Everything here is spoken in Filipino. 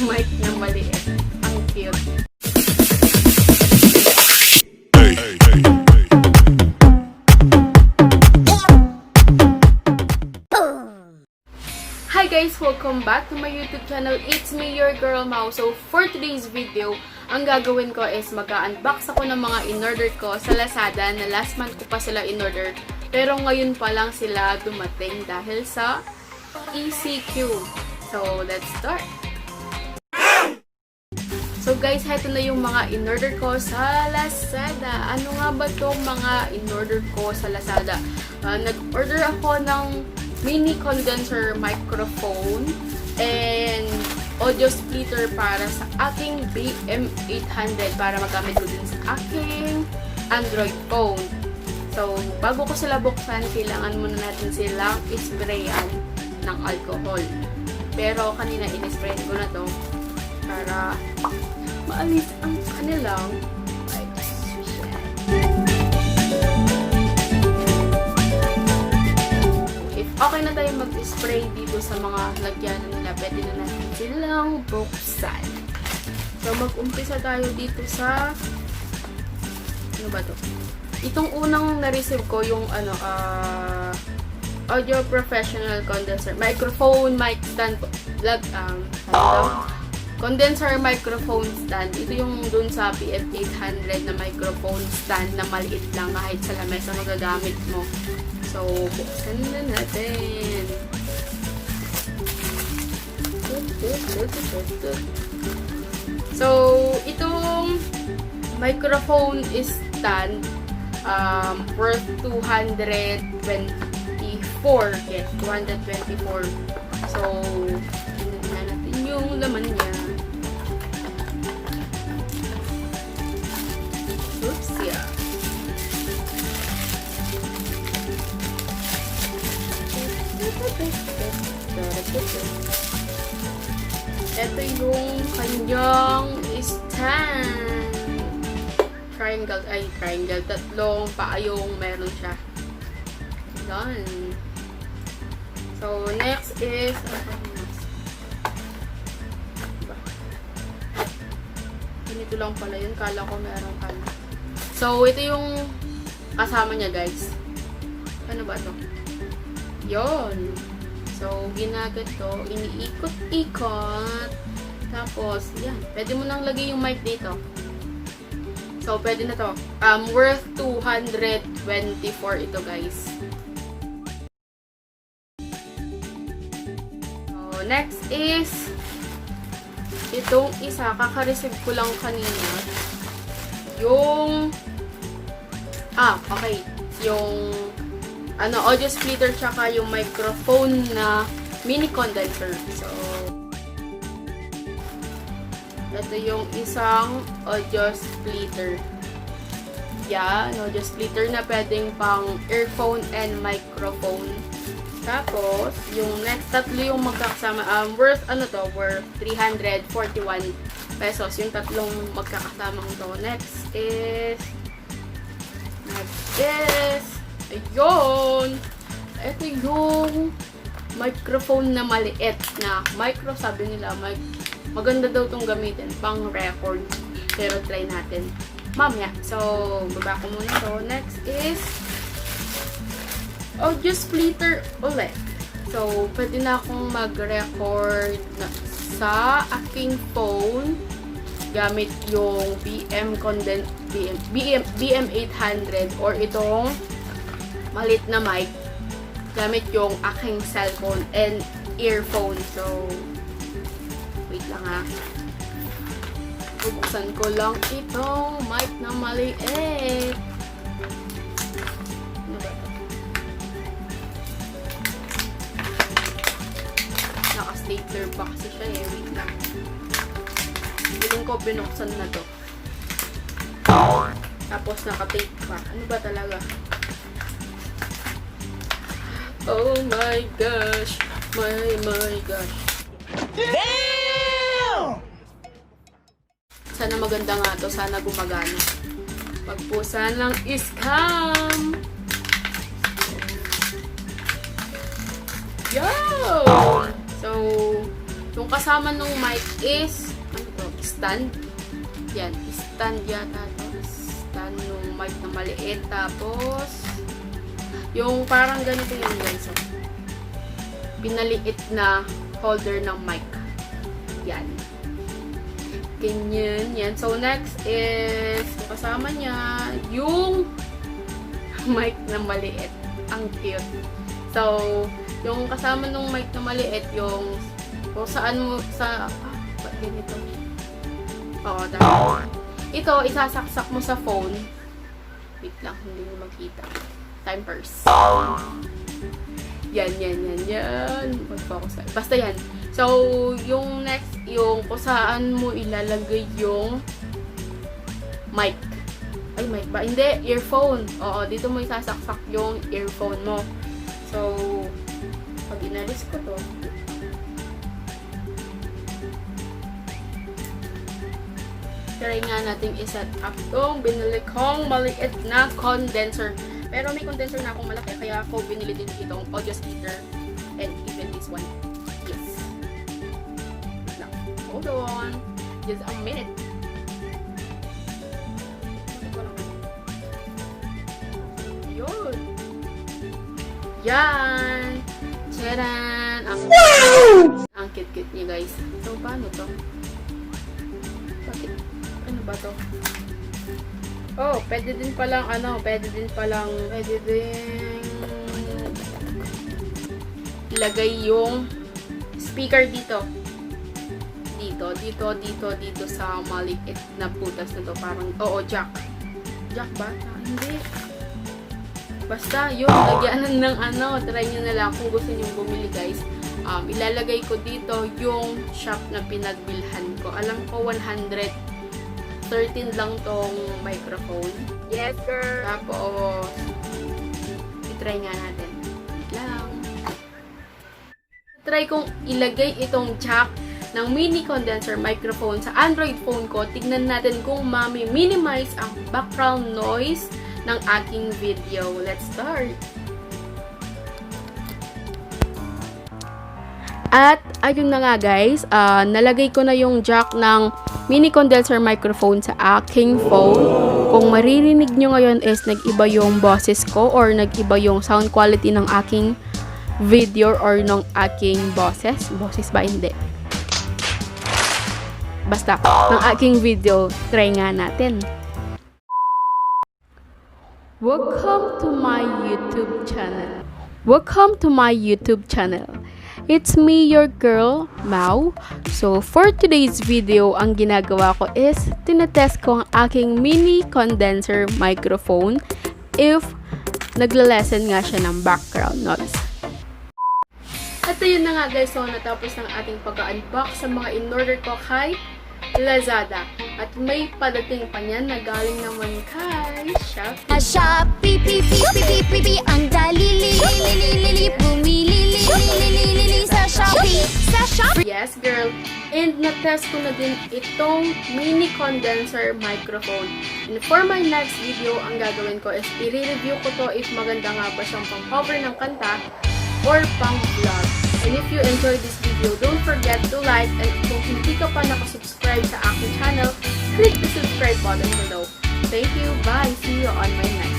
mic na maliit. Ang cute. Hi guys! Welcome back to my YouTube channel. It's me, your girl Mau. So, for today's video, ang gagawin ko is mag-unbox ako ng mga in-order ko sa Lazada na last month ko pa sila in-order. Pero ngayon pa lang sila dumating dahil sa ECQ. So, let's start! So guys, heto na yung mga in-order ko sa Lazada. Ano nga ba itong mga in-order ko sa Lazada? Nag-order ako ng mini condenser microphone and audio splitter para sa aking BM800 para magamit ko din sa aking Android phone. So, bago ko sila buksan, kailangan muna natin silang isprayan ng alcohol. Pero kanina in-spray ko na to para maalis ang kanilang okay na tayo mag-spray dito sa mga lagyan nila. Pwede na natin silang buksan. So, mag-umpisa tayo dito sa ano ba to? Itong unang na-receive ko yung audio professional condenser microphone mic stand condenser microphone stand. Ito yung dun sa BM800 na microphone stand na maliit lang kahit sa lamesa magagamit mo. So, buksan na natin. So, itong microphone stand worth 224. Yes, 224. So, tingnan na natin yung laman niya. Oops, yeah. Ito yung kanyang stand. Triangle. Tatlong paayong meron siya. Done. So, next is ganito lang pala yun. Kala ko meron pala. So, ito yung kasama niya, guys. Ano ba to? Yon. So, ginagat to. Iniikot-ikot. Tapos, yan. Pwede mo nang lagay yung mic dito. So, pwede na to. Worth 224 ito, guys. So, next is itong isa. Kaka-receive ko lang kanina. Yung okay. Yung audio splitter tsaka yung microphone na mini condenser. So, ito yung isang audio splitter. Yan, audio splitter na pwedeng pang earphone and microphone. Tapos, yung next tatlo yung magkakasama. Worth 341 pesos. Yung tatlong magkakasamang to. Next is ayun! Ito yung microphone na maliit na sabi nila, maganda daw itong gamitin pang record. Pero try natin mamaya. So, baba ko muna ito. Next is audio splitter ulit. So, pwede na akong mag-record sa aking phone gamit yung BM800 or itong malit na mic gamit yung aking cellphone and earphone. So, wait lang ha. Bubuksan ko lang itong mic na maliit. Ano ba ito? Naka-stapler pa kasi siya eh. Wait lang. Feeling ko binuksan na to. Tapos naka-tape pa. Ano ba talaga? Oh my gosh. My gosh. Damn! Sana maganda nga to. Sana gumagana. Pag po sanang scam. Yo! So, Yung kasama nung mic is, ano to, stand. Yan, stand yata to. Stand nung mic na maliit. Tapos, yung parang ganito yung guys. Pinaliit na holder ng mic. Yan. Ganyan. Yan. So, next is, kasama niya, yung mic na maliit. Ang cute. So, yung kasama nung mic na maliit, yung kung saan mo, ba't ganito? Oo, dahil. Ito, isasaksak mo sa phone. Wait lang, hindi mo makita. Time purse. Yan. Mag-focus. Basta yan. So, yung next, yung kung saan mo ilalagay yung mic. Ay, mic ba? Hindi, earphone. Oo, dito mo isasaksak yung earphone mo. So, pag inalis ko to, try nga natin i-set up tong binili kong maliit na condenser. Pero may condenser na akong malaki, kaya ako binili din itong audio speaker and even this one. Yes. Now, hold on. Just a minute. Yun. Yan. Charan. Ang cute-cute niya, guys. So, paano to? Ano ba to? Oh, pwede din ilagay yung speaker dito. Dito sa maliit na butas na to. Parang, oo, jack. Jack ba? Hindi. Basta, yun, lagyanan ng try nyo na lang kung gusto nyo bumili, guys. Ilalagay ko dito yung shop na pinagbilhan ko. Alam ko, 113 lang tong microphone. Yes, girl! Tapos, itry nga natin. Lang. Try kong ilagay itong jack ng mini condenser microphone sa Android phone ko. Tignan natin kung mami-minimize ang background noise ng aking video. Let's start! At, ayun na nga guys, nalagay ko na yung jack ng mini condenser microphone sa aking phone. Kung maririnig nyo ngayon is nag-iba yung boses ko or nag-iba yung sound quality ng aking video or ng aking boses. Boses ba? Hindi. Basta, ng aking video, try nga natin. Welcome to my YouTube channel. It's me, your girl, Mau. So, for today's video, ang ginagawa ko is, tinetest ko ang aking mini condenser microphone if nagla-lessen nga siya ng background noise. At ayun na nga guys, so natapos ng ating pag-unbox sa mga in-order ko kay Lazada. At may padating pa niyan na galing naman kay Shopee. Ang dali bumili sa Shopee. Yes, girl. And na-test ko na din itong mini condenser microphone. And for my next video, ang gagawin ko is i-review ko to if maganda nga ba siyang pang-cover ng kanta or pang-vlog. And if you enjoyed this video, don't forget to like, and kung hindi ka pa nakasubscribe sa aking channel, click the subscribe button below. Thank you. Bye. See you on my next